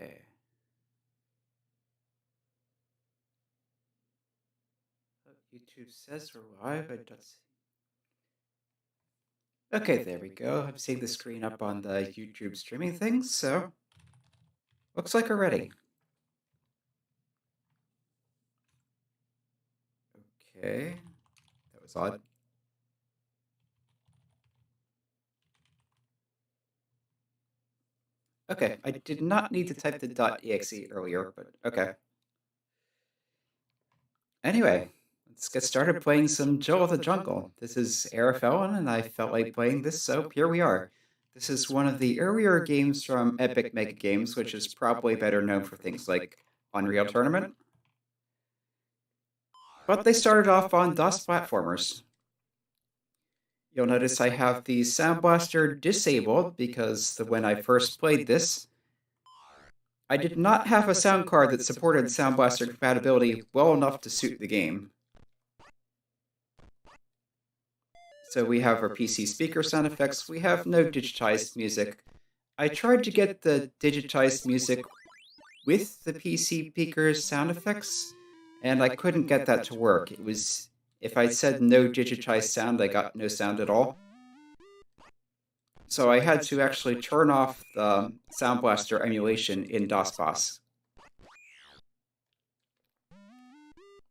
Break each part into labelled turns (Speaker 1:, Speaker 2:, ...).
Speaker 1: Okay. YouTube says we're live, but let's see. Okay, there we go. I'm seeing the screen up on the YouTube streaming thing, so looks like we're ready. Okay, that was odd. Okay, I did not need to type the .exe earlier, but okay. Anyway, let's get started playing some Jill of the Jungle. This is Arafellon, and I felt like playing this, so here we are. This is one of the earlier games from Epic Mega Games, which is probably better known for things like Unreal Tournament. But they started off on DOS platformers. You'll notice I have the SoundBlaster disabled because when I first played this, I did not have a sound card that supported SoundBlaster compatibility well enough to suit the game. So we have our PC speaker sound effects. We have no digitized music. I tried to get the digitized music with the PC speaker's sound effects, and I couldn't get that to work. It was, if I said no digitized sound, I got no sound at all. So I had to actually turn off the SoundBlaster emulation in DOSBoss.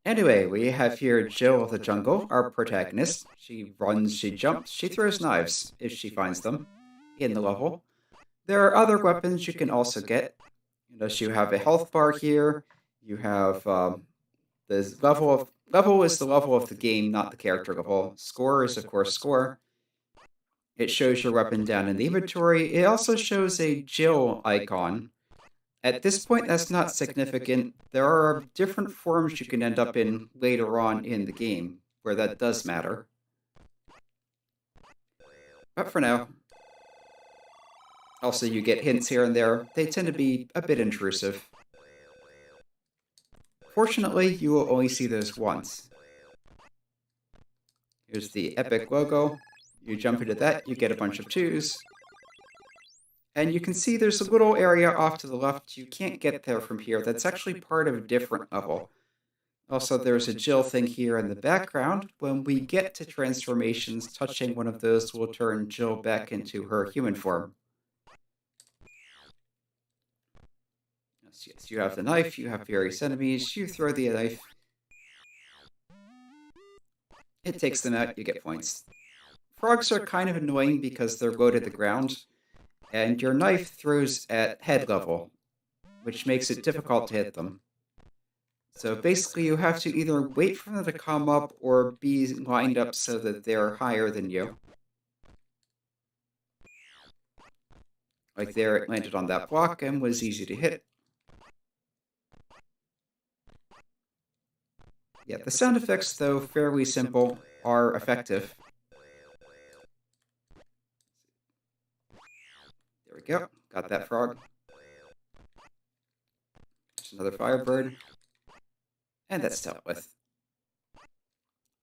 Speaker 1: Anyway, we have here Jill of the Jungle, our protagonist. She runs, she jumps, she throws knives, if she finds them, in the level. There are other weapons you can also get. You notice you have a health bar here. You have the level is the level of the game, not the character level. Score is, of course, score. It shows your weapon down in the inventory. It also shows a Jill icon. At this point, that's not significant. There are different forms you can end up in later on in the game, where that does matter. But for now, also you get hints here and there. They tend to be a bit intrusive. Fortunately, you will only see those once. Here's the Epic logo. You jump into that, you get a bunch of 2s. And you can see there's a little area off to the left. You can't get there from here. That's actually part of a different level. Also, there's a Jill thing here in the background. When we get to transformations, touching one of those will turn Jill back into her human form. Yes, you have the knife, you have various enemies, you throw the knife. It takes them out, you get points. Frogs are kind of annoying because they're low to the ground, and your knife throws at head level, which makes it difficult to hit them. So basically you have to either wait for them to come up or be lined up so that they're higher than you. Like there, it landed on that block and was easy to hit. Yeah, the sound effects, though fairly simple, are effective. There we go, got that frog. There's another firebird. And that's dealt with.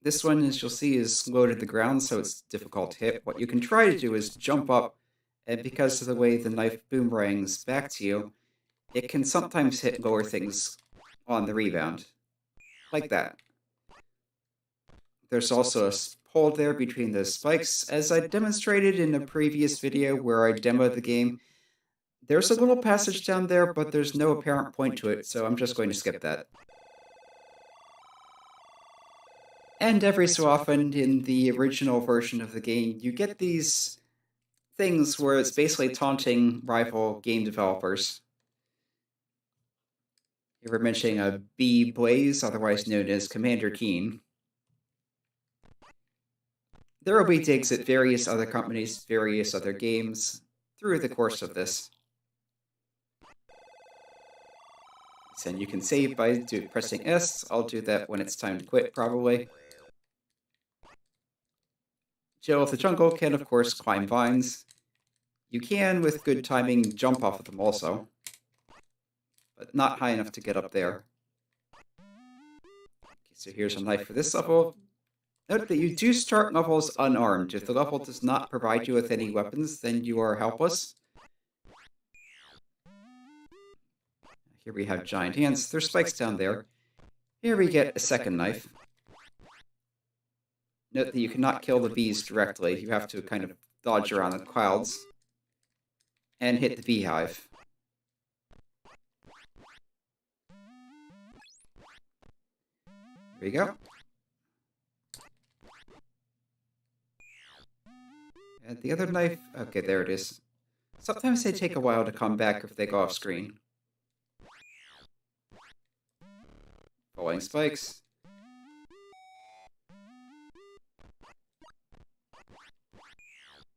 Speaker 1: This one, as you'll see, is low to the ground, so it's difficult to hit. What you can try to do is jump up, and because of the way the knife boomerangs back to you, it can sometimes hit lower things on the rebound. Like that. There's also a hole there between those spikes. As I demonstrated in a previous video where I demoed the game, there's a little passage down there, but there's no apparent point to it, so I'm just going to skip that. And every so often, in the original version of the game, you get these things where it's basically taunting rival game developers. You were mentioning a B. Blaze, otherwise known as Commander Keen. There will be digs at various other companies, various other games, through the course of this. And you can save by pressing S. I'll do that when it's time to quit, probably. Jill of the Jungle can, of course, climb vines. You can, with good timing, jump off of them also, but not high enough to get up there. Okay, so here's a knife for this level. Note that you do start levels unarmed. If the level does not provide you with any weapons, then you are helpless. Here we have giant ants. There's spikes down there. Here we get a second knife. Note that you cannot kill the bees directly. You have to kind of dodge around the clouds and hit the beehive. There we go. And the other knife... Okay, there it is. Sometimes they take a while to come back if they go off screen. Falling spikes.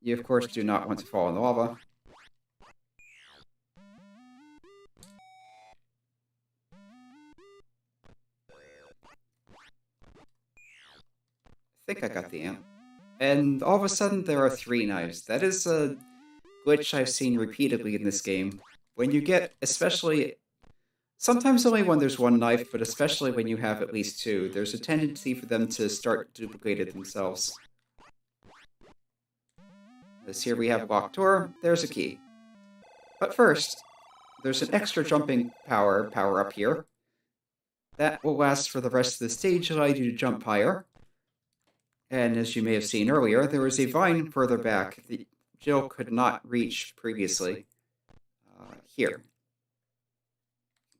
Speaker 1: You, of course, do not want to fall in the lava. I think I got the ant. And all of a sudden, there are 3 knives. That is a glitch I've seen repeatedly in this game. When you get, especially... Sometimes only when there's 1 knife, but especially when you have at least 2, there's a tendency for them to start duplicating themselves. As here we have a locked door, there's a key. But first, there's an extra jumping power up here. That will last for the rest of the stage, allow you to jump higher. And as you may have seen earlier, there was a vine further back that Jill could not reach previously. Here.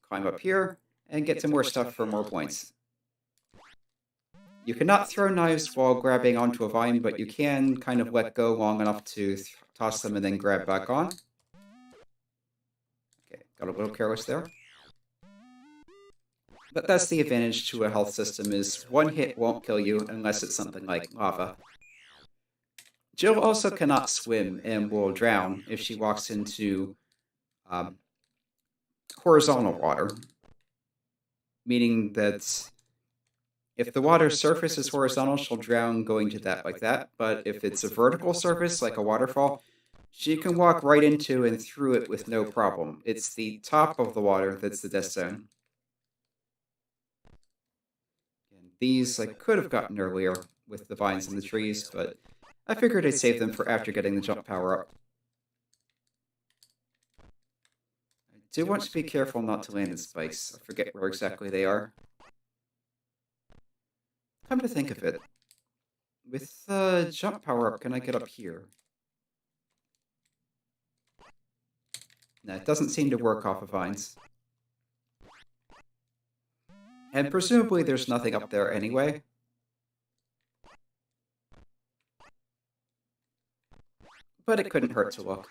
Speaker 1: Climb up here, and get some more stuff for more points. You cannot throw knives while grabbing onto a vine, but you can kind of let go long enough to toss them and then grab back on. Okay, got a little careless there. But that's the advantage to a health system, is 1 hit won't kill you unless it's something like lava. Jill also cannot swim and will drown if she walks into horizontal water. Meaning that if the water's surface is horizontal, she'll drown going to that like that. But if it's a vertical surface, like a waterfall, she can walk right into and through it with no problem. It's the top of the water that's the death zone. These I could have gotten earlier with the vines and the trees, but I figured I'd save them for after getting the jump power up. I do want to be careful not to land in spikes. I forget where exactly they are. Come to think of it, with the jump power up, can I get up here? No, it doesn't seem to work off of vines. And presumably there's nothing up there anyway. But it couldn't hurt to look.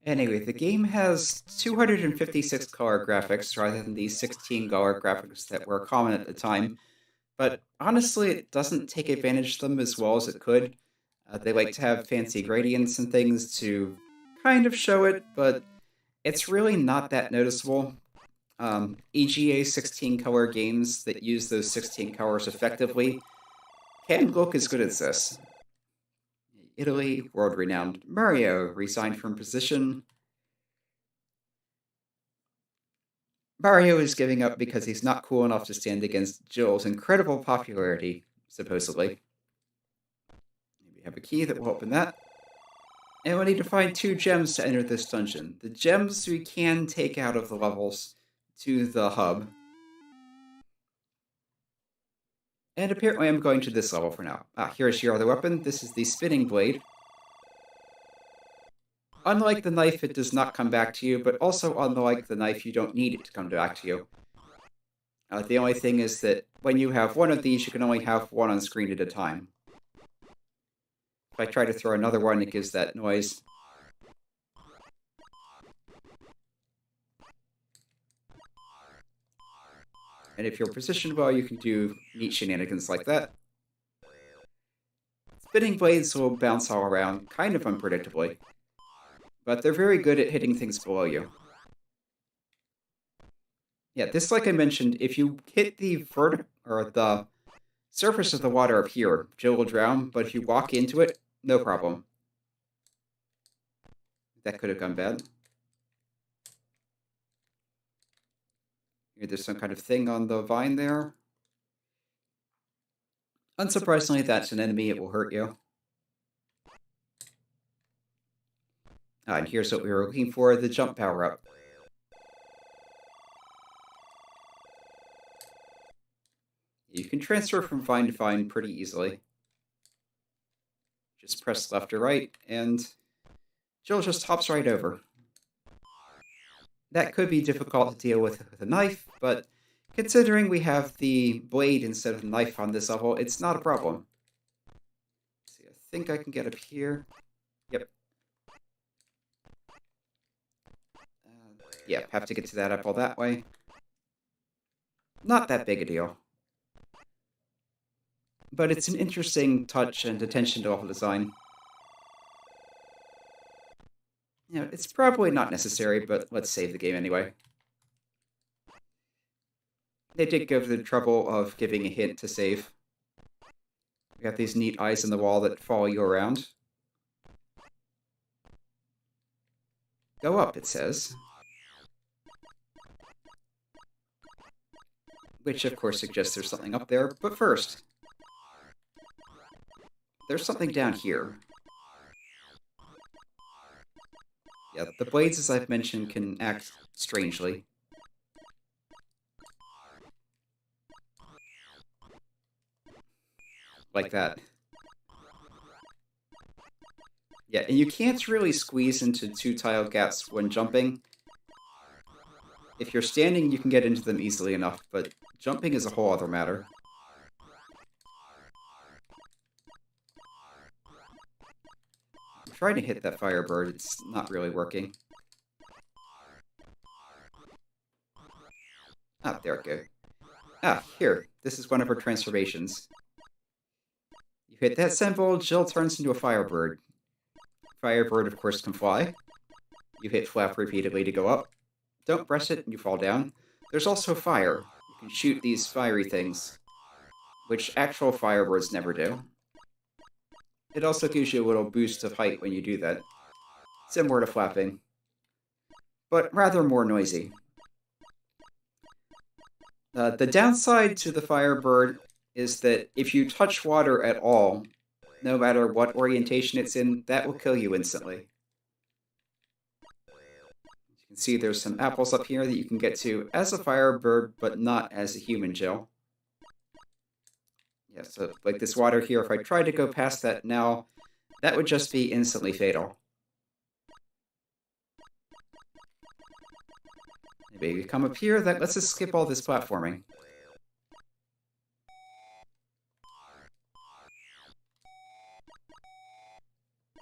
Speaker 1: Anyway, the game has 256 color graphics rather than the 16 color graphics that were common at the time. But honestly, it doesn't take advantage of them as well as it could. They like to have fancy gradients and things to kind of show it, but it's really not that noticeable. EGA 16-color games that use those 16 colors effectively can look as good as this. Italy, world-renowned Mario, resigned from position. Mario is giving up because he's not cool enough to stand against Jill's incredible popularity, supposedly. We have a key that will open that. And we need to find 2 gems to enter this dungeon. The gems we can take out of the levels to the hub. And apparently I'm going to this level for now. Here's your other weapon. This is the spinning blade. Unlike the knife, it does not come back to you, but also unlike the knife, you don't need it to come back to you. The only thing is that when you have one of these, you can only have one on screen at a time. If I try to throw another one, it gives that noise. And if you're positioned well, you can do neat shenanigans like that. Spinning blades will bounce all around, kind of unpredictably. But they're very good at hitting things below you. Yeah, this, like I mentioned, if you hit the surface of the water up here, Jill will drown, but if you walk into it, no problem. That could have gone bad. There's some kind of thing on the vine there. Unsurprisingly, that's an enemy, it will hurt you. And here's what we were looking for, the jump power-up. You can transfer from vine to vine pretty easily. Just press left or right, and Jill just hops right over. That could be difficult to deal with a knife, but considering we have the blade instead of the knife on this level, it's not a problem. Let's see, I think I can get up here. Yep. Yeah, have to get to that apple that way. Not that big a deal. But it's an interesting touch and attention to level design. You know, it's probably not necessary, but let's save the game anyway. They did go to the trouble of giving a hint to save. We got these neat eyes in the wall that follow you around. Go up, it says. Which, of course, suggests there's something up there, but first, there's something down here. Yeah, the blades, as I've mentioned, can act strangely. Like that. Yeah, and you can't really squeeze into two-tile gaps when jumping. If you're standing, you can get into them easily enough, but jumping is a whole other matter. I'm trying to hit that firebird, it's not really working. Ah, there we go. Ah, here, this is one of her transformations. You hit that symbol, Jill turns into a firebird. Firebird, of course, can fly. You hit flap repeatedly to go up. Don't press it and you fall down. There's also fire. You can shoot these fiery things, which actual firebirds never do. It also gives you a little boost of height when you do that. Similar to flapping, but rather more noisy. The downside to the firebird is that if you touch water at all, no matter what orientation it's in, that will kill you instantly. You can see there's some apples up here that you can get to as a firebird, but not as a human, Jill. Yeah, so like this water here, if I tried to go past that now, that would just be instantly fatal. Maybe we come up here, that lets us skip all this platforming.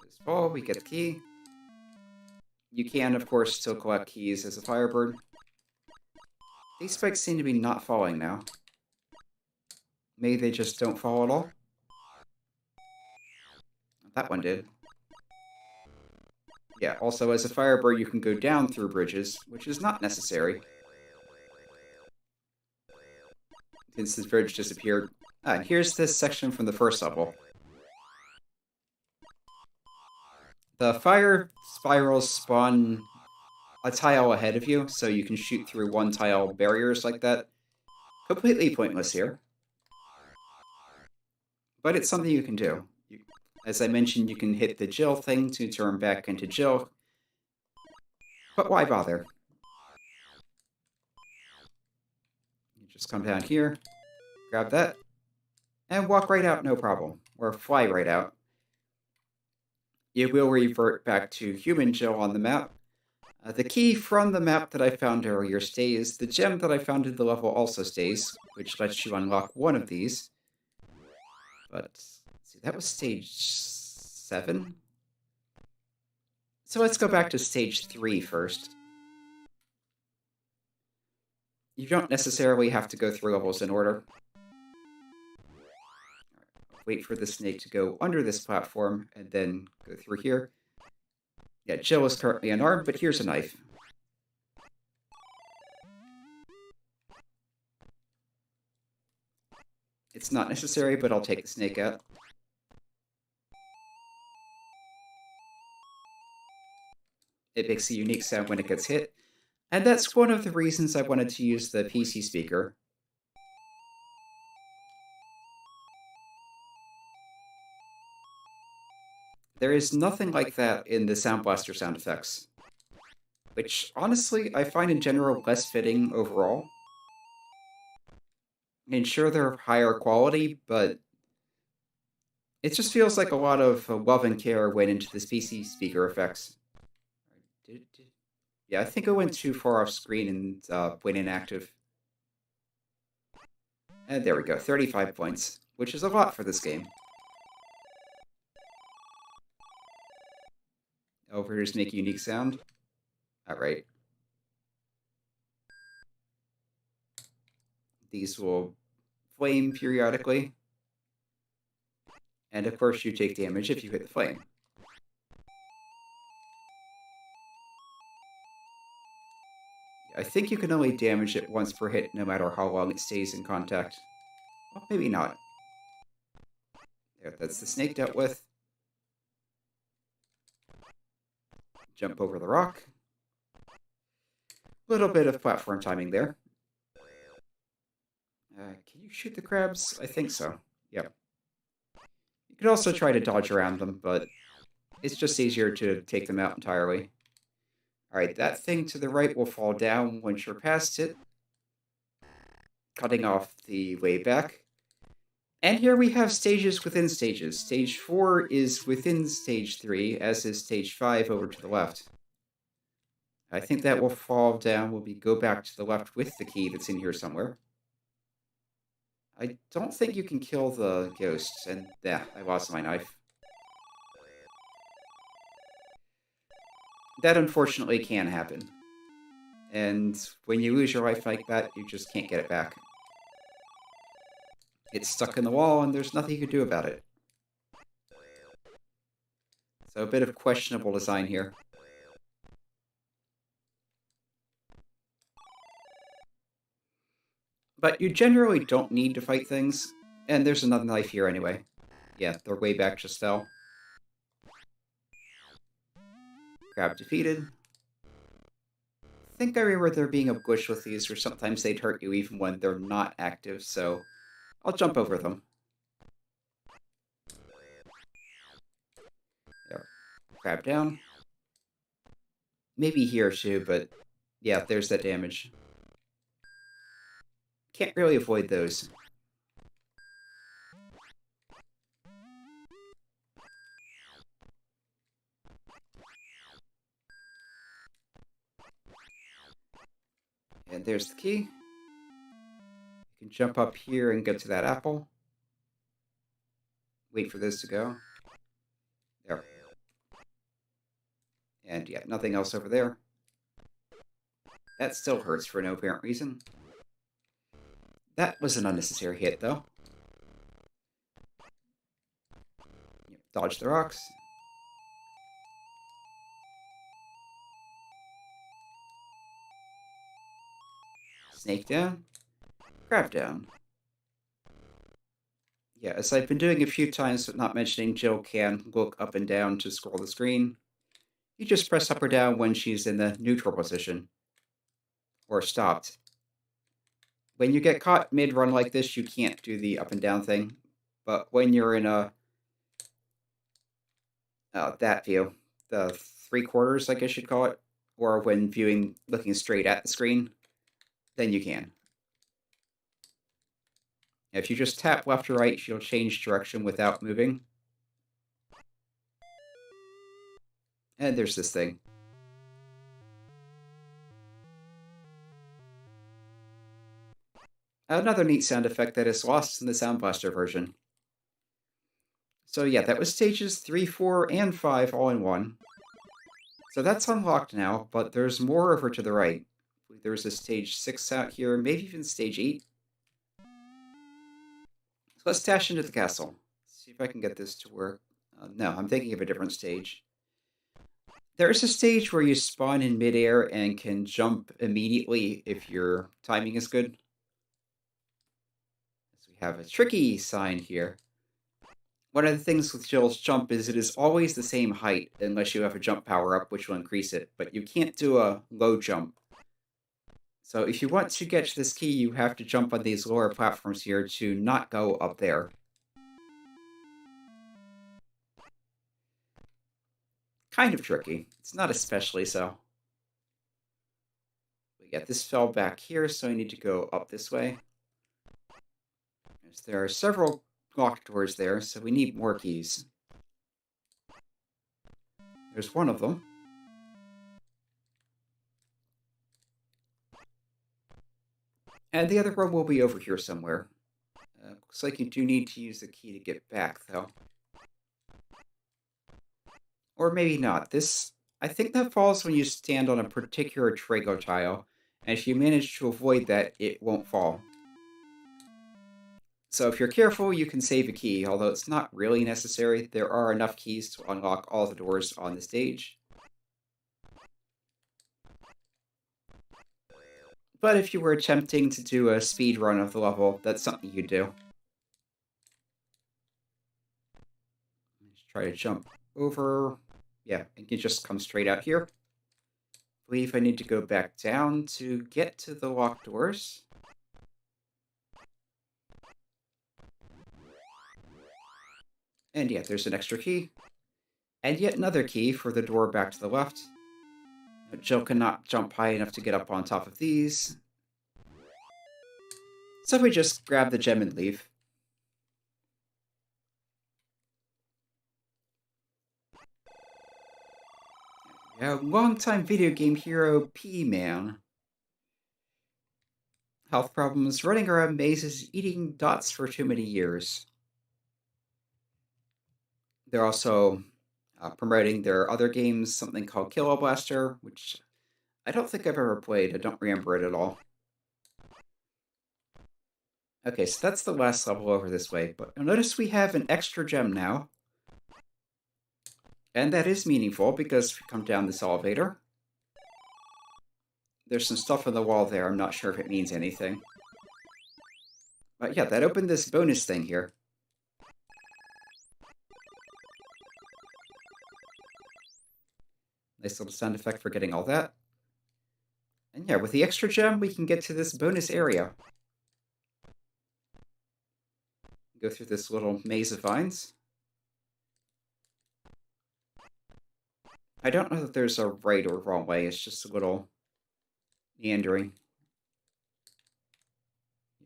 Speaker 1: This ball, we get the key. You can, of course, still collect keys as a firebird. These spikes seem to be not falling now. Maybe they just don't fall at all? That one did. Yeah, also as a firebird you can go down through bridges, which is not necessary. Since this bridge disappeared. Ah, and here's this section from the first level. The fire spirals spawn a tile ahead of you, so you can shoot through one-tile barriers like that. Completely pointless here. But it's something you can do. As I mentioned, you can hit the Jill thing to turn back into Jill. But why bother? You just come down here, grab that, and walk right out, no problem. Or fly right out. You will revert back to human Jill on the map. The key from the map that I found earlier stays. The gem that I found in the level also stays, which lets you unlock one of these. But, let's see, that was stage 7? So let's go back to stage 3 first. You don't necessarily have to go through levels in order. Wait for the snake to go under this platform, and then go through here. Yeah, Jill is currently unarmed, but here's a knife. It's not necessary, but I'll take the snake out. It makes a unique sound when it gets hit, and that's one of the reasons I wanted to use the PC speaker. There is nothing like that in the SoundBlaster sound effects, which honestly I find in general less fitting overall. I mean, sure, they're higher quality, but it just feels like a lot of love and care went into the PC speaker effects. Yeah, I think I went too far off screen and went inactive. And there we go, 35 points, which is a lot for this game. Over here's make a unique sound. Alright. These will flame periodically. And of course you take damage if you hit the flame. I think you can only damage it once per hit no matter how long it stays in contact. Well, maybe not. There, that's the snake dealt with. Jump over the rock. Little bit of platform timing there. Can you shoot the crabs? I think so. Yep. You could also try to dodge around them, but it's just easier to take them out entirely. Alright, that thing to the right will fall down once you're past it, cutting off the way back. And here we have stages within stages. Stage 4 is within Stage 3, as is Stage 5 over to the left. I think that will fall down, will go back to the left with the key that's in here somewhere. I don't think you can kill the ghosts, and yeah, I lost my knife. That unfortunately can happen. And when you lose your life like that, you just can't get it back. It's stuck in the wall, and there's nothing you can do about it. So a bit of questionable design here. But you generally don't need to fight things, and there's another knife here anyway. Yeah, their way back just fell. Crab defeated. I think I remember there being a glitch with these where sometimes they'd hurt you even when they're not active, so I'll jump over them. There. Crab down. Maybe here too, but yeah, there's that damage. Can't really avoid those. And there's the key. You can jump up here and get to that apple. Wait for this to go. There. And yeah, nothing else over there. That still hurts for no apparent reason. That was an unnecessary hit, though. Dodge the rocks. Snake down. Crab down. Yeah, as I've been doing a few times, but not mentioning, Jill can look up and down to scroll the screen. You just press up or down when she's in the neutral position. Or stopped. When you get caught mid-run like this, you can't do the up and down thing. But when you're in a... that view. The 3/4, I guess you'd call it. Or when viewing, looking straight at the screen, then you can. If you just tap left or right, she'll change direction without moving. And there's this thing. Another neat sound effect that is lost in the SoundBlaster version. So yeah, that was stages 3, 4, and 5 all in one. So that's unlocked now, but there's more over to the right. There's a stage 6 out here, maybe even stage 8. So let's dash into the castle. See if I can get this to work. No, I'm thinking of a different stage. There's a stage where you spawn in midair and can jump immediately if your timing is good. So we have a tricky sign here. One of the things with Jill's jump is it is always the same height unless you have a jump power-up, which will increase it, but you can't do a low jump. So if you want to get to this key, you have to jump on these lower platforms here to not go up there. kind of tricky. It's not especially so. But yeah, this fell back here, so I need to go up this way. There are several locked doors there, so we need more keys. There's one of them. And the other one will be over here somewhere. Looks like you do need to use the key to get back, though. Or maybe not. I think that falls when you stand on a particular Trago tile, and if you manage to avoid that, it won't fall. So if you're careful, you can save a key, although it's not really necessary. There are enough keys to unlock all the doors on the stage. But if you were attempting to do a speed run of the level, that's something you do. Let's try to jump over. Yeah, and you just come straight out here. I believe I need to go back down to get to the locked doors. And yeah, there's an extra key. And yet another key for the door back to the left. Joe cannot jump high enough to get up on top of these. So we just grab the gem and leave. Yeah, longtime video game hero P-Man. Health problems, running around mazes, eating dots for too many years. They're also promoting their other games, something called SoundBlaster, which I don't think I've ever played. I don't remember it at all. Okay, so that's the last level over this way, but you'll notice we have an extra gem now. And that is meaningful, because if you come down this elevator, there's some stuff on the wall there. I'm not sure if it means anything. But yeah, that opened this bonus thing here. Nice little sound effect for getting all that. And yeah, with the extra gem, we can get to this bonus area. Go through this little maze of vines. I don't know that there's a right or wrong way, it's just a little meandering.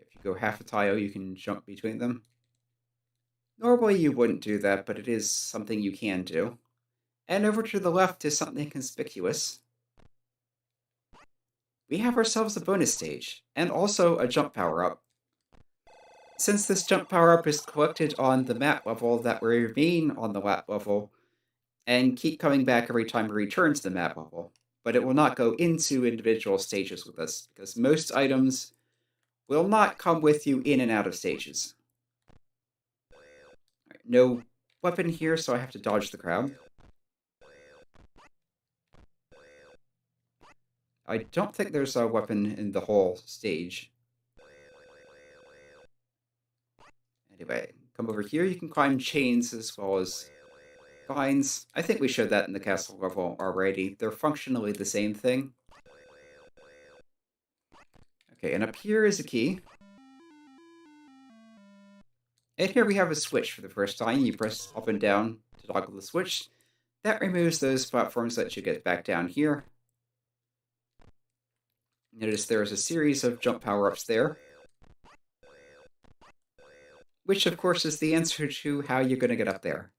Speaker 1: If you go half a tile, you can jump between them. Normally you wouldn't do that, but it is something you can do. And over to the left is something conspicuous. We have ourselves a bonus stage, and also a jump power-up. Since this jump power-up is collected on the map level, that will remain on the map level, and keep coming back every time it returns to the map level. But it will not go into individual stages with us, because most items will not come with you in and out of stages. Right, no weapon here, so I have to dodge the crowd. I don't think there's a weapon in the whole stage. Anyway, come over here. You can climb chains as well as vines. I think we showed that in the castle level already. They're functionally the same thing. Okay, and up here is a key. And here we have a switch for the first time. You press up and down to toggle the switch. That removes those platforms that you get back down here. Notice there is a series of jump power-ups there. Which, of course, is the answer to how you're going to get up there.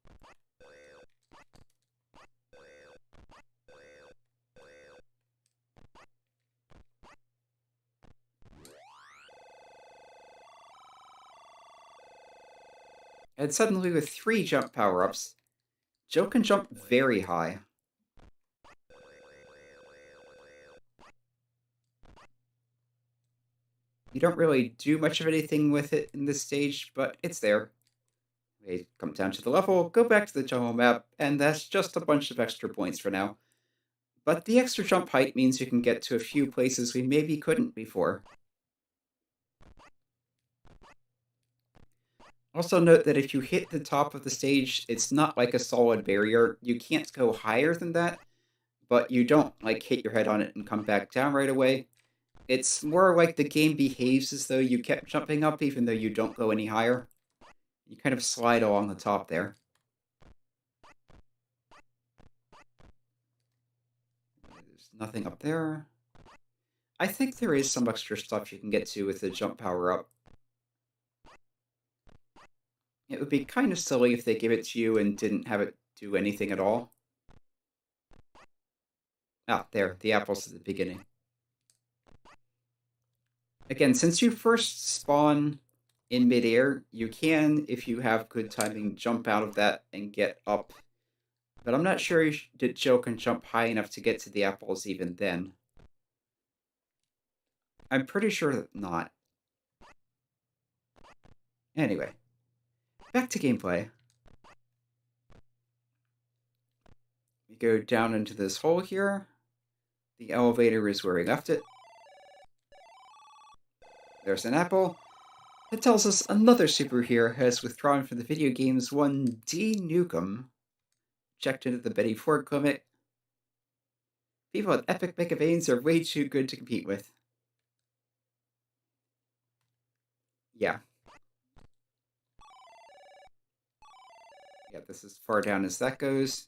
Speaker 1: And suddenly, with 3 jump power-ups, Joe can jump very high. You don't really do much of anything with it in this stage, but it's there. We come down to the level, go back to the jungle map, and that's just a bunch of extra points for now. But the extra jump height means you can get to a few places we maybe couldn't before. Also note that if you hit the top of the stage, it's not like a solid barrier. You can't go higher than that, but you don't hit your head on it and come back down right away. It's more like the game behaves as though you kept jumping up even though you don't go any higher. You kind of slide along the top there. Nothing up there. I think there is some extra stuff you can get to with the jump power-up. It would be kind of silly if they gave it to you and didn't have it do anything at all. Ah, there, the apple's at the beginning. Again, since you first spawn in midair, you can, if you have good timing, jump out of that and get up. But I'm not sure that Jill can jump high enough to get to the apples even then. I'm pretty sure that not. Anyway, back to gameplay. We go down into this hole here. The elevator is where we left it. There's an apple. It tells us another superhero has withdrawn from the video games one D. Newcomb. Checked into the Betty Ford comic. People with epic mecha veins are way too good to compete with. Yeah. Yeah, this is as far down as that goes.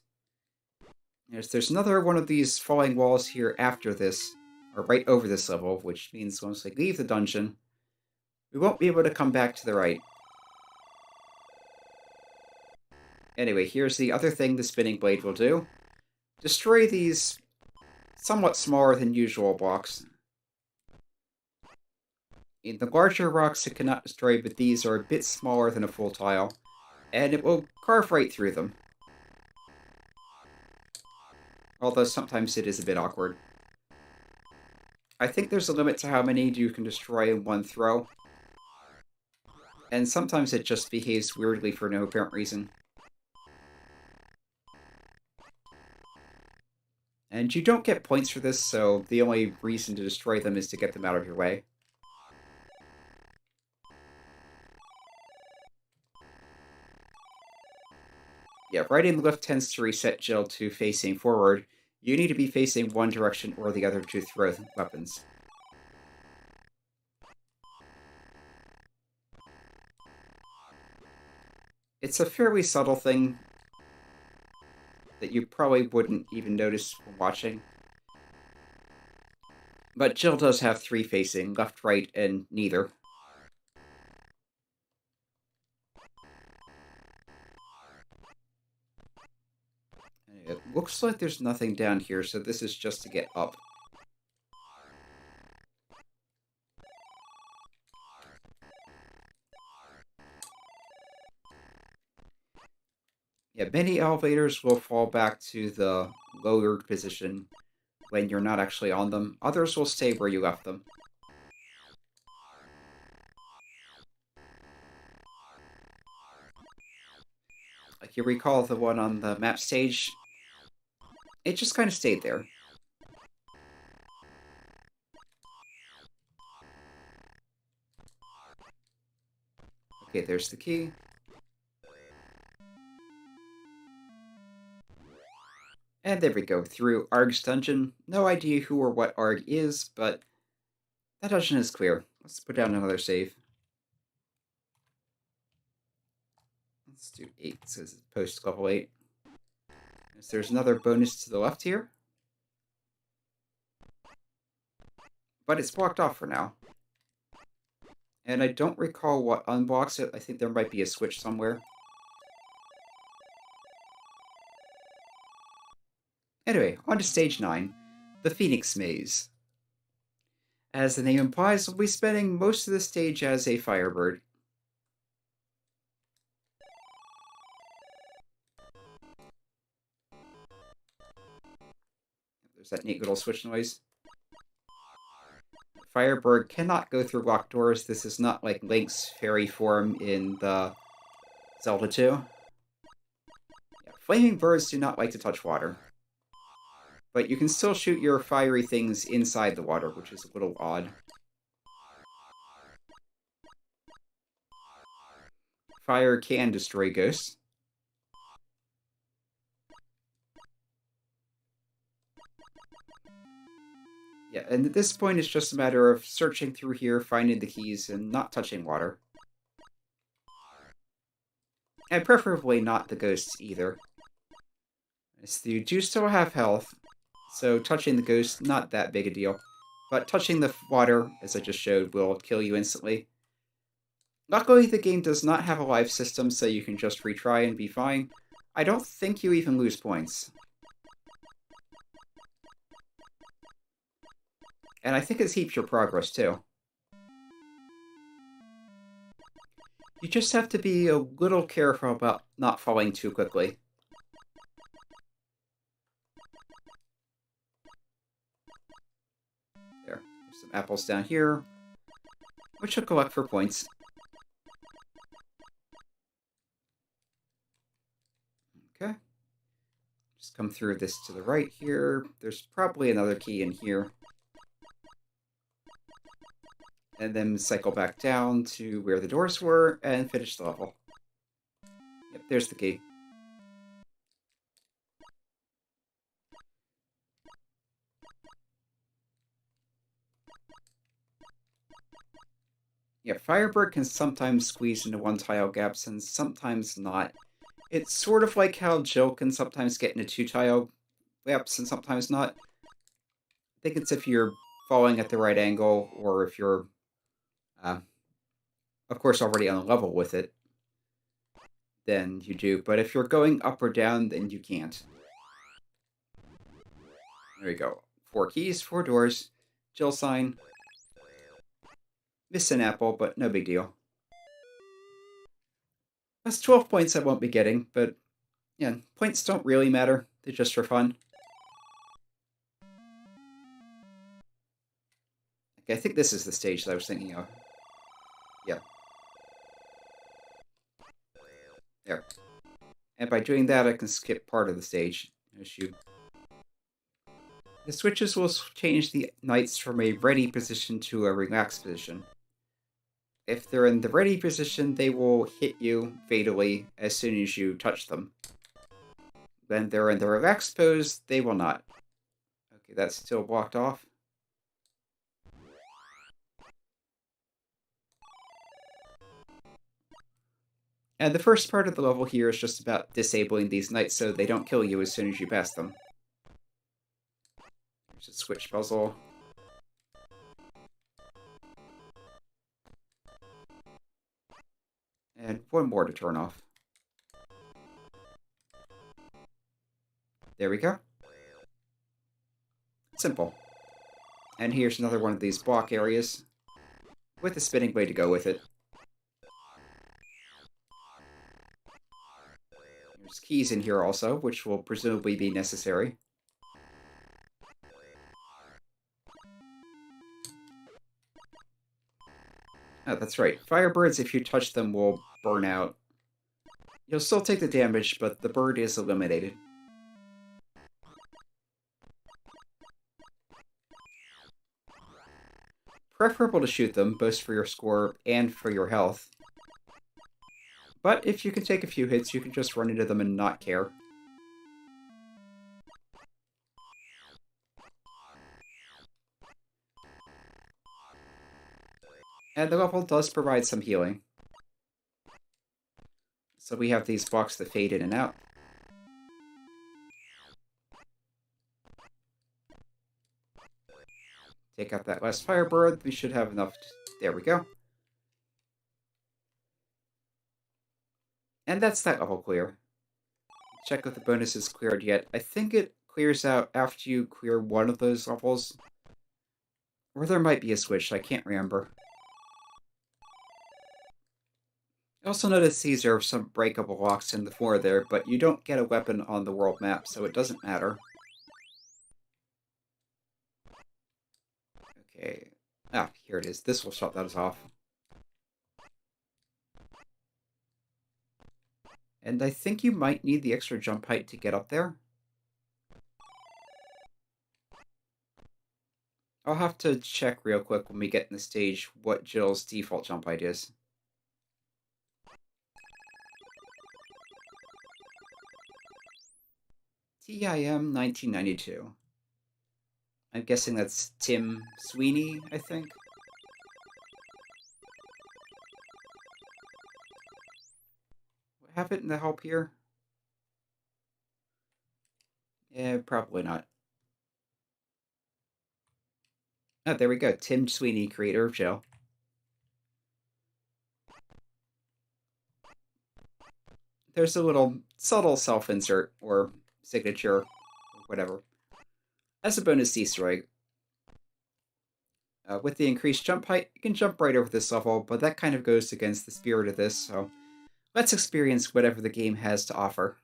Speaker 1: There's another one of these falling walls here after this, or right over this level, which means once we leave the dungeon, we won't be able to come back to the right. Anyway, here's the other thing the spinning blade will do. Destroy these somewhat smaller than usual blocks. In the larger rocks it cannot destroy, but these are a bit smaller than a full tile, and it will carve right through them. Although sometimes it is a bit awkward. I think there's a limit to how many you can destroy in one throw. And sometimes it just behaves weirdly for no apparent reason. And you don't get points for this, so the only reason to destroy them is to get them out of your way. Yeah, riding the lift tends to reset Jill to facing forward. You need to be facing one direction or the other to throw weapons. It's a fairly subtle thing that you probably wouldn't even notice from watching. But Jill does have three facing, left, right, and neither. It looks like there's nothing down here, so this is just to get up. Yeah, many elevators will fall back to the lowered position when you're not actually on them. Others will stay where you left them. Like you recall the one on the map stage, it just kind of stayed there. Okay, there's the key. And there we go, through Arg's dungeon. No idea who or what Arg is, but that dungeon is clear. Let's put down another save. Let's do 8, so it's post level 8. There's another bonus to the left here. But it's blocked off for now. And I don't recall what unblocks it. I think there might be a switch somewhere. Anyway, on to stage 9, the Phoenix Maze. As the name implies, we'll be spending most of the stage as a Firebird. There's that neat little switch noise. Firebird cannot go through locked doors. This is not like Link's fairy form in the Zelda 2. Yeah, flaming birds do not like to touch water. But you can still shoot your fiery things inside the water, which is a little odd. Fire can destroy ghosts. Yeah, and at this point it's just a matter of searching through here, finding the keys, and not touching water. And preferably not the ghosts either. So you do still have health, so touching the ghost, not that big a deal. But touching the water, as I just showed, will kill you instantly. Luckily, the game does not have a life system, so you can just retry and be fine. I don't think you even lose points. And I think it keeps your progress, too. You just have to be a little careful about not falling too quickly. There. There's some apples down here, which will collect for points. Okay. Just come through this to the right here. There's probably another key in here. And then cycle back down to where the doors were and finish the level. Yep, there's the key. Yeah, Firebird can sometimes squeeze into one-tile gaps and sometimes not. It's sort of like how Jill can sometimes get into two-tile gaps and sometimes not. I think it's if you're falling at the right angle or if you're, of course, already on a level with it, then you do. But if you're going up or down, then you can't. There you go. 4 keys, 4 doors, Jill sign. Miss an apple, but no big deal. That's 12 points I won't be getting, but yeah, points don't really matter. They're just for fun. Okay, I think this is the stage that I was thinking of. Yeah. There. And by doing that, I can skip part of the stage. Issue. The switches will change the knights from a ready position to a relaxed position. If they're in the ready position, they will hit you fatally as soon as you touch them. When they're in the relaxed pose, they will not. Okay, that's still blocked off. And the first part of the level here is just about disabling these knights so they don't kill you as soon as you pass them. There's a switch puzzle. And one more to turn off. There we go. Simple. And here's another one of these block areas with a spinning blade to go with it. There's keys in here also, which will presumably be necessary. Oh, that's right. Firebirds, if you touch them, will burn out. You'll still take the damage, but the bird is eliminated. Preferable to shoot them, both for your score and for your health. But if you can take a few hits, you can just run into them and not care. And the level does provide some healing. So we have these blocks that fade in and out. Take out that last Firebird. We should have enough. There we go. And that's that level clear. Check if the bonus is cleared yet. I think it clears out after you clear one of those levels. Or there might be a switch, I can't remember. I also noticed these are some breakable locks in the floor there, but you don't get a weapon on the world map, so it doesn't matter. Okay. Ah, here it is. This will shut those off. And I think you might need the extra jump height to get up there. I'll have to check real quick when we get in the stage what Jill's default jump height is. TIM 1992. I'm guessing that's Tim Sweeney, I think. Have it in the help here? Yeah, probably not. Oh, there we go. Tim Sweeney, creator of Joe. There's a little subtle self-insert or signature, or whatever. As a bonus Easter egg, with the increased jump height, you can jump right over this level, but that kind of goes against the spirit of this, so let's experience whatever the game has to offer.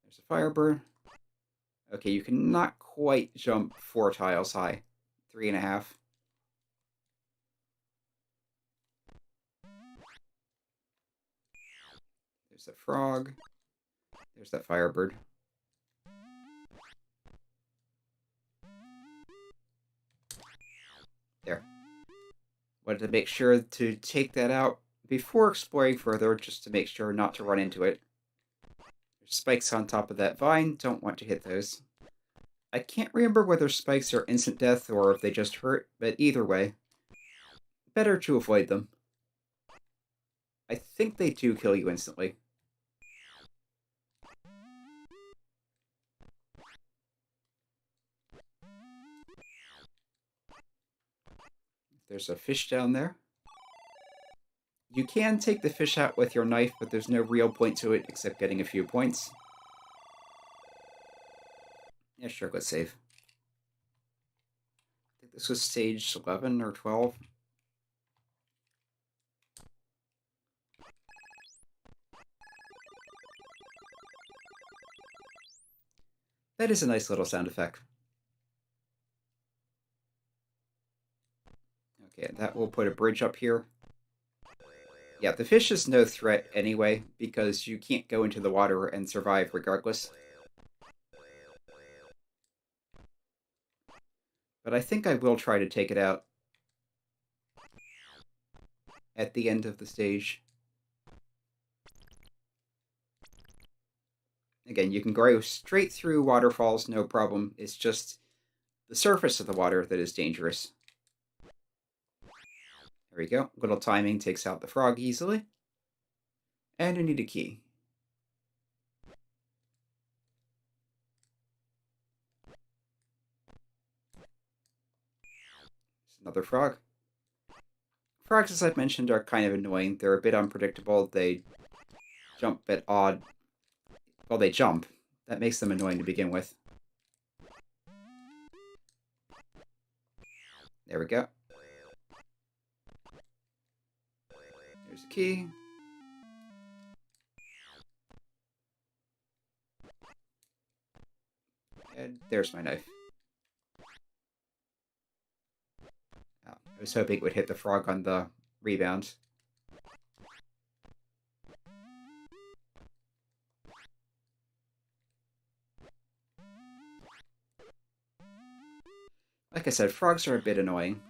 Speaker 1: There's a Firebird. Okay, you cannot quite jump 4 tiles high. 3.5. There's a frog. There's that Firebird. There. Wanted to make sure to take that out before exploring further, just to make sure not to run into it. There's spikes on top of that vine. Don't want to hit those. I can't remember whether spikes are instant death or if they just hurt, but either way, better to avoid them. I think they do kill you instantly. There's a fish down there. You can take the fish out with your knife, but there's no real point to it except getting a few points. Yeah, sure, let's save. I think this was stage 11 or 12. That is a nice little sound effect. Okay, that will put a bridge up here. Yeah, the fish is no threat anyway, because you can't go into the water and survive regardless. But I think I will try to take it out at the end of the stage. Again, you can go straight through waterfalls, no problem. It's just the surface of the water that is dangerous. There we go. Little timing takes out the frog easily. And you need a key. There's another frog. Frogs, as I've mentioned, are kind of annoying. They're a bit unpredictable. They jump at odd... Well, they jump. That makes them annoying to begin with. There we go. There's a key. And there's my knife. Oh, I was hoping it would hit the frog on the rebound. Like I said, frogs are a bit annoying.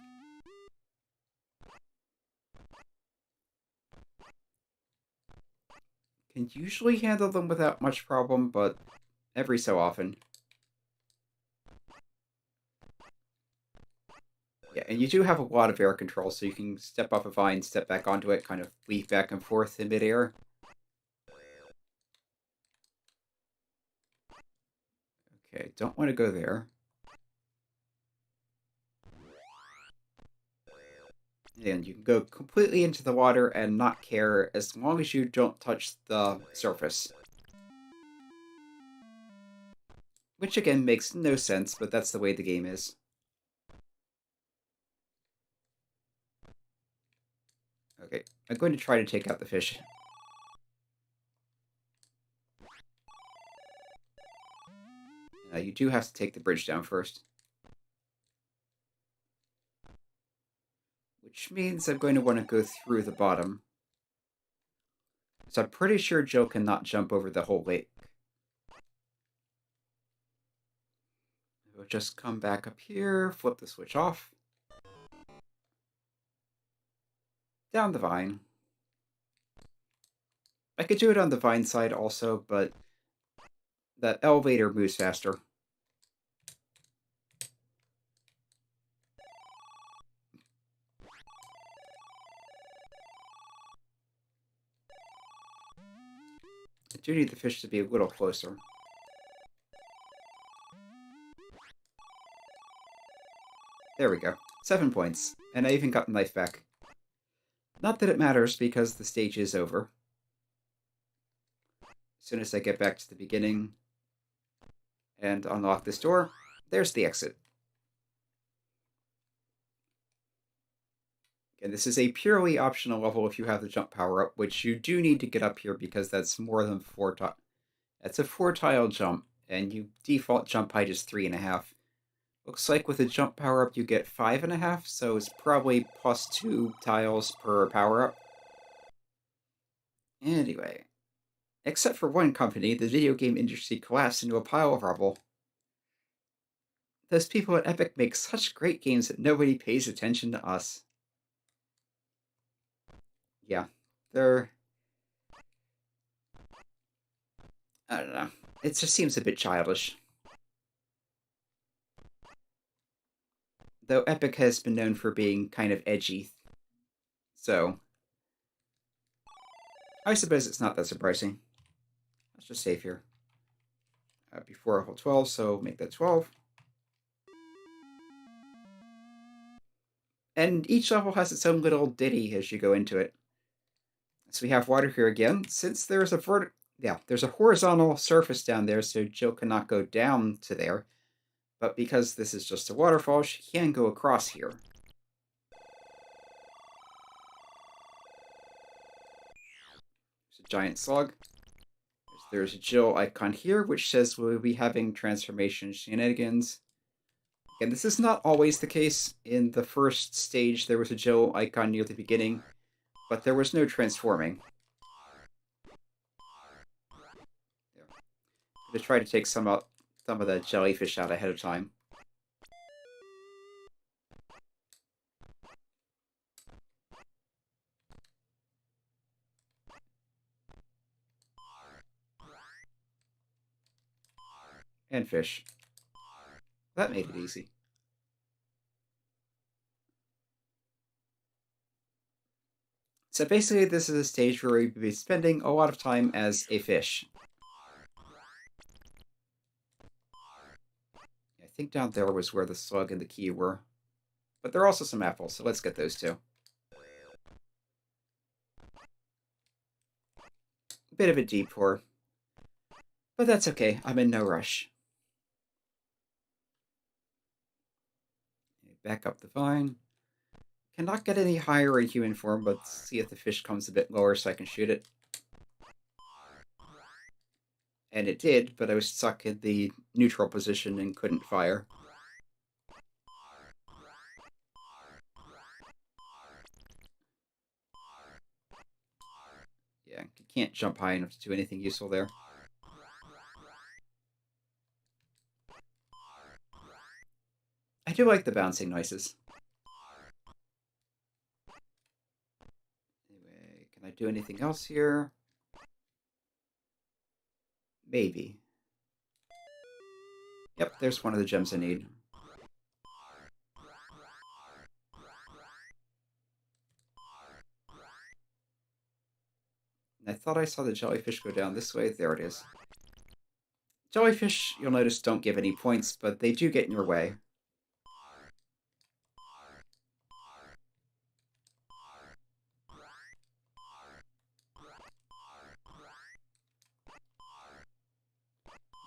Speaker 1: Can usually handle them without much problem, but every so often. Yeah, and you do have a lot of air control, so you can step off a vine, step back onto it, kind of weave back and forth in midair. Okay, don't want to go there. And you can go completely into the water and not care as long as you don't touch the surface. Which again makes no sense, but that's the way the game is. Okay, I'm going to try to take out the fish. You do have to take the bridge down first. Which means I'm going to want to go through the bottom. So I'm pretty sure Joe cannot jump over the whole lake. We'll just come back up here, flip the switch off. Down the vine. I could do it on the vine side also, but that elevator moves faster. I do need the fish to be a little closer. There we go. 7 points. And I even got the knife back. Not that it matters, because the stage is over. As soon as I get back to the beginning and unlock this door, there's the exit. And this is a purely optional level if you have the jump power-up, which you do need to get up here because that's more than 4 tiles. That's a 4-tile jump, and you default jump height is 3.5. Looks like with a jump power-up you get 5.5, so it's probably plus 2 tiles per power-up. Anyway, except for one company, the video game industry collapsed into a pile of rubble. Those people at Epic make such great games that nobody pays attention to us. Yeah, they're... I don't know. It just seems a bit childish. Though Epic has been known for being kind of edgy. So, I suppose it's not that surprising. Let's just save here. Before level 12, so make that 12. And each level has its own little ditty as you go into it. So we have water here again. Since there's a there's a horizontal surface down there, so Jill cannot go down to there. But because this is just a waterfall, she can go across here. There's a giant slug. There's a Jill icon here, which says we'll be having transformation shenanigans. And this is not always the case. In the first stage, there was a Jill icon near the beginning, but there was no transforming. I'm going to try to take some of the jellyfish out ahead of time. And fish. That made it easy. So basically, this is a stage where we'll be spending a lot of time as a fish. I think down there was where the slug and the key were. But there are also some apples, so let's get those too. A bit of a detour. But that's okay, I'm in no rush. Back up the vine. Cannot get any higher in human form, but see if the fish comes a bit lower so I can shoot it. And it did, but I was stuck in the neutral position and couldn't fire. Yeah, you can't jump high enough to do anything useful there. I do like the bouncing noises. Anyway, can I do anything else here? Maybe. Yep, there's one of the gems I need. I thought I saw the jellyfish go down this way. There it is. Jellyfish, you'll notice, don't give any points, but they do get in your way.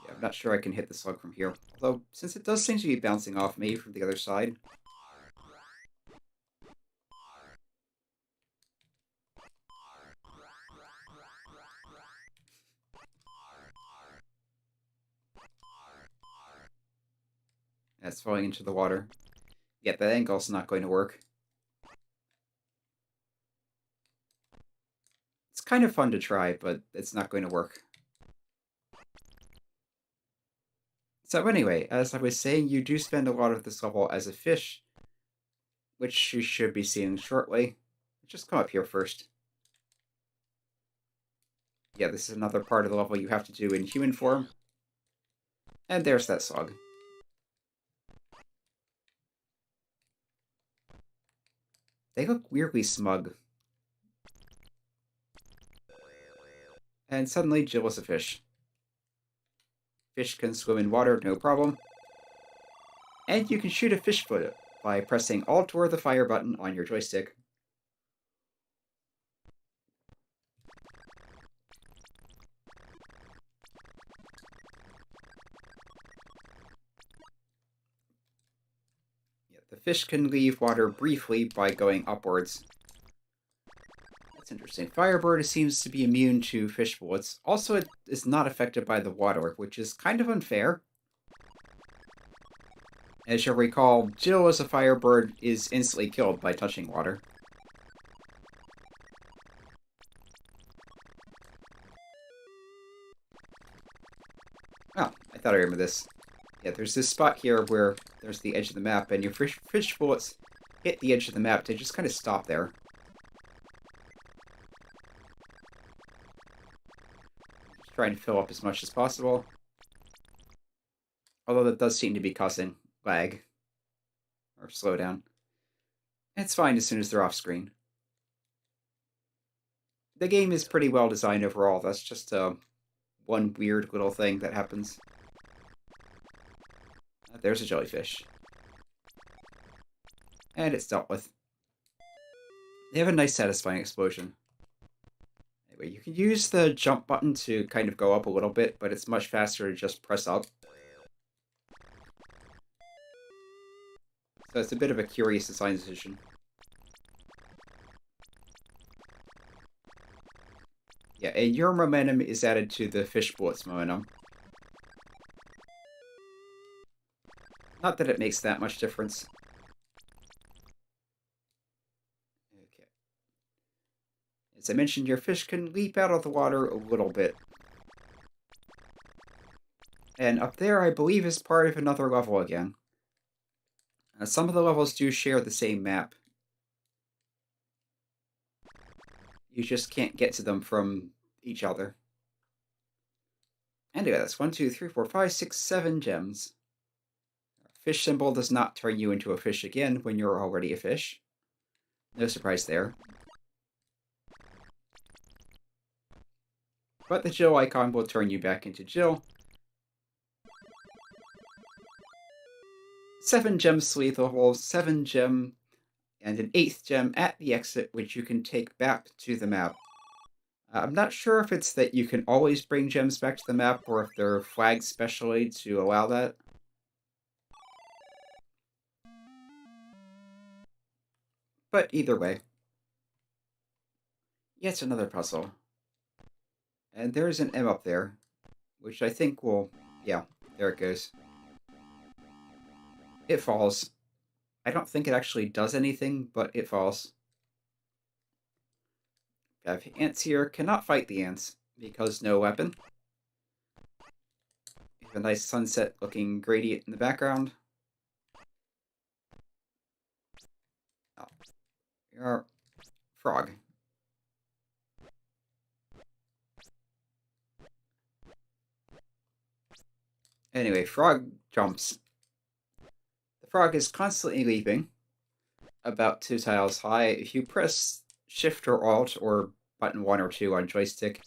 Speaker 1: Yeah, I'm not sure I can hit the slug from here. Although, since it does seem to be bouncing off me from the other side... That's falling into the water. Yeah, that angle's not going to work. It's kind of fun to try, but it's not going to work. So anyway, as I was saying, you do spend a lot of this level as a fish, which you should be seeing shortly. Just come up here first. Yeah, this is another part of the level you have to do in human form. And there's that slug. They look weirdly smug. And suddenly Jill is a fish. Fish can swim in water, no problem. And you can shoot a fish foot by pressing Alt or the fire button on your joystick. The fish can leave water briefly by going upwards. That's interesting. Firebird seems to be immune to fish bullets. Also, it is not affected by the water, which is kind of unfair. As you'll recall, Jill as a Firebird is instantly killed by touching water. Oh, I thought I remember this. Yeah, there's this spot here where there's the edge of the map, and your fish bullets hit the edge of the map. They just kind of stop there. Just trying to fill up as much as possible. Although that does seem to be causing lag. Or slowdown. It's fine as soon as they're off screen. The game is pretty well designed overall. That's just one weird little thing that happens. There's a jellyfish. And it's dealt with. They have a nice satisfying explosion. Anyway, you can use the jump button to kind of go up a little bit, but it's much faster to just press up. So it's a bit of a curious design decision. Yeah, and your momentum is added to the fish bullet's momentum. Not that it makes that much difference. Okay. As I mentioned, your fish can leap out of the water a little bit. And up there, I believe, is part of another level again. Some of the levels do share the same map. You just can't get to them from each other. Anyway, that's 1, 2, 3, 4, 5, 6, 7 gems. Fish symbol does not turn you into a fish again when you're already a fish. No surprise there. But the Jill icon will turn you back into Jill. 7 gem sleeve levels, 7 gem, and an 8th gem at the exit, which you can take back to the map. I'm not sure if it's that you can always bring gems back to the map, or if they're flagged specially to allow that. But either way. Yet another puzzle. And there's an M up there, which I think will... yeah, there it goes. It falls. I don't think it actually does anything, but it falls. I have ants here. Cannot fight the ants, because no weapon. We have a nice sunset-looking gradient in the background. Oh. You're frog. Anyway, frog jumps. The frog is constantly leaping, about 2 tiles high. If you press Shift or Alt or button 1 or 2 on joystick,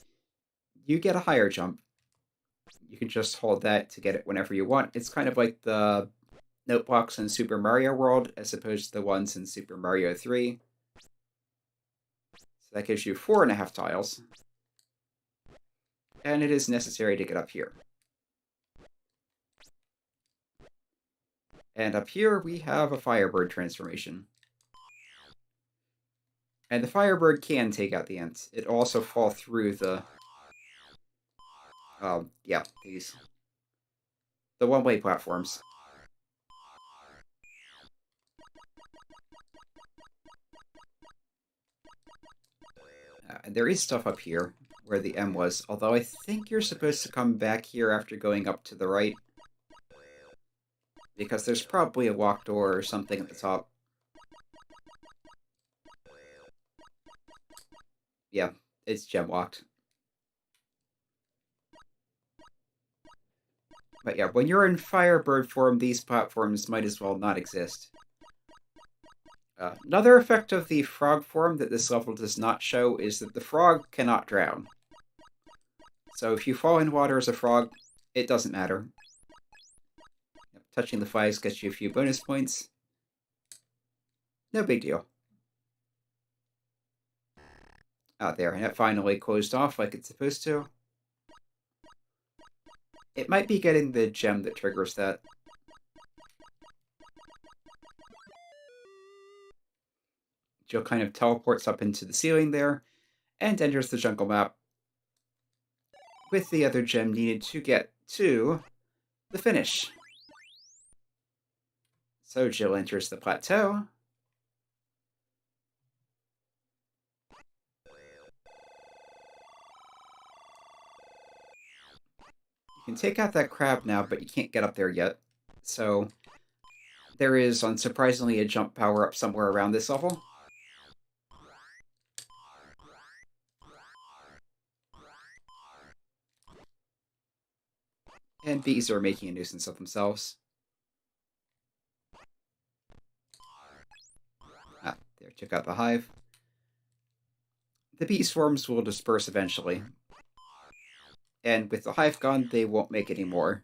Speaker 1: you get a higher jump. You can just hold that to get it whenever you want. It's kind of like the note blocks in Super Mario World as opposed to the ones in Super Mario 3. So that gives you 4.5 tiles. And it is necessary to get up here. And up here we have a Firebird transformation. And the Firebird can take out the ants. It also fall through the... yeah, these. The one-way platforms. And there is stuff up here, where the M was, although I think you're supposed to come back here after going up to the right. Because there's probably a locked door or something at the top. Yeah, it's gem locked. But yeah, when you're in Firebird form, these platforms might as well not exist. Another effect of the frog form that this level does not show is that the frog cannot drown. So if you fall in water as a frog, it doesn't matter. Touching the flies gets you a few bonus points. No big deal. Out there, and it finally closed off like it's supposed to. It might be getting the gem that triggers that. Jill kind of teleports up into the ceiling there and enters the jungle map with the other gem needed to get to the finish. So Jill enters the plateau. You can take out that crab now, but you can't get up there yet. So there is, unsurprisingly, a jump power-up somewhere around this level. And bees are making a nuisance of themselves. Ah, there, check out the hive. The bee swarms will disperse eventually. And with the hive gone, they won't make any more.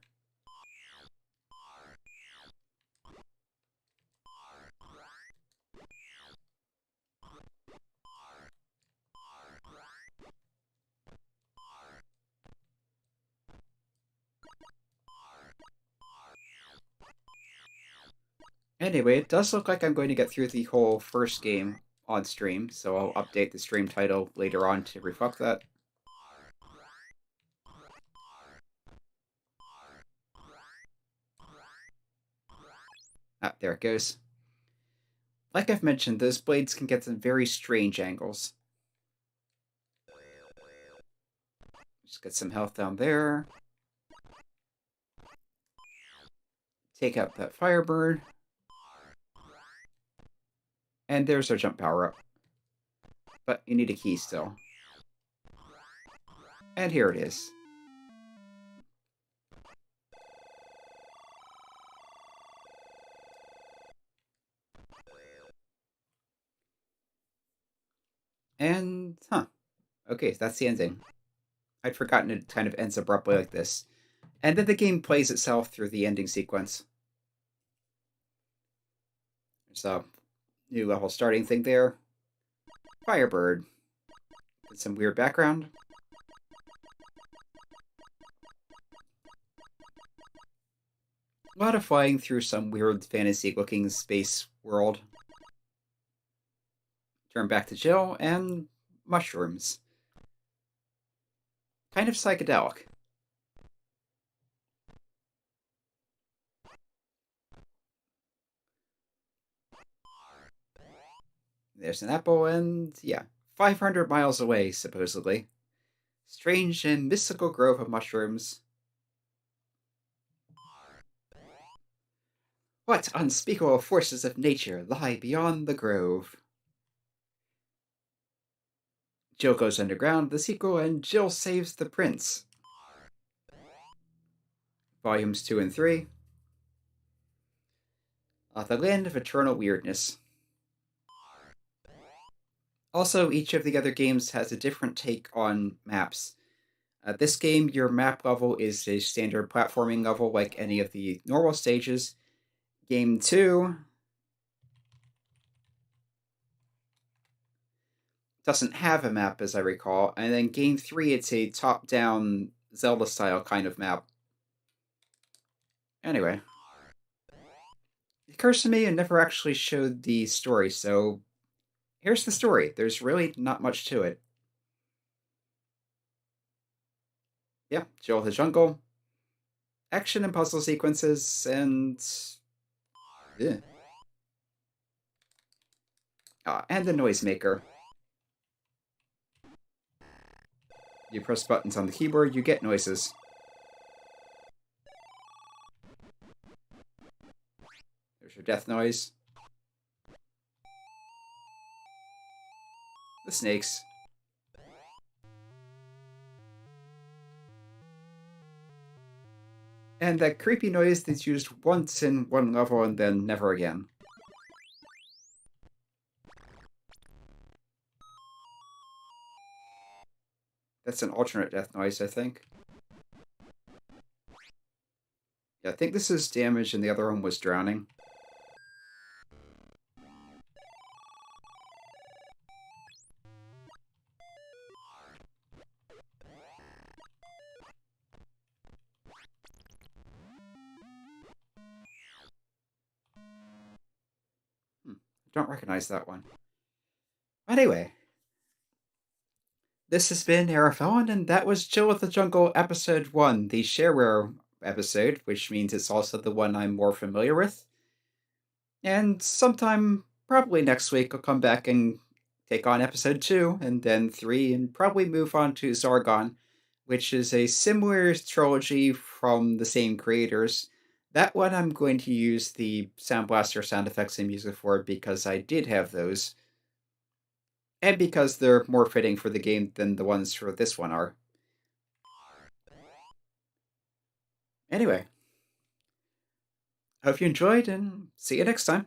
Speaker 1: Anyway, it does look like I'm going to get through the whole first game on stream, so I'll update the stream title later on to reflect that. Ah, there it goes. Like I've mentioned, those blades can get some very strange angles. Just get some health down there. Take out that Firebird. And there's our jump power-up. But you need a key still. And here it is. And, okay, that's the ending. I'd forgotten it kind of ends abruptly like this. And then the game plays itself through the ending sequence. There's a new level starting thing there. Firebird. With some weird background. A lot of flying through some weird fantasy-looking space world. Turn back to Jill, and mushrooms. Kind of psychedelic. There's an apple, and yeah, 500 miles away, supposedly. Strange and mystical grove of mushrooms. What unspeakable forces of nature lie beyond the grove? Jill goes underground, the sequel, and Jill saves the prince. Volumes 2 and 3. The Land of Eternal Weirdness. Also, each of the other games has a different take on maps. This game, your map level is a standard platforming level like any of the normal stages. Game 2 doesn't have a map, as I recall. And then Game 3, it's a top-down Zelda-style kind of map. Anyway. It occurs to me I never actually showed the story, so here's the story. There's really not much to it. Yeah, Jill the Jungle. Action and puzzle sequences, and... yeah. And the noisemaker. You press buttons on the keyboard, you get noises. There's your death noise. The snakes. And that creepy noise that's used once in one level and then never again. That's an alternate death noise, I think. Yeah, I think this is damage and the other one was drowning. Don't recognize that one. Anyway, this has been Arafellon, and that was Chill with the Jungle Episode 1, the shareware episode, which means it's also the one I'm more familiar with. And sometime, probably next week, I'll come back and take on Episode 2, and then 3, and probably move on to Xargon, which is a similar trilogy from the same creators. That one I'm going to use the SoundBlaster sound effects and music for because I did have those, and because they're more fitting for the game than the ones for this one are. Anyway, hope you enjoyed, and see you next time.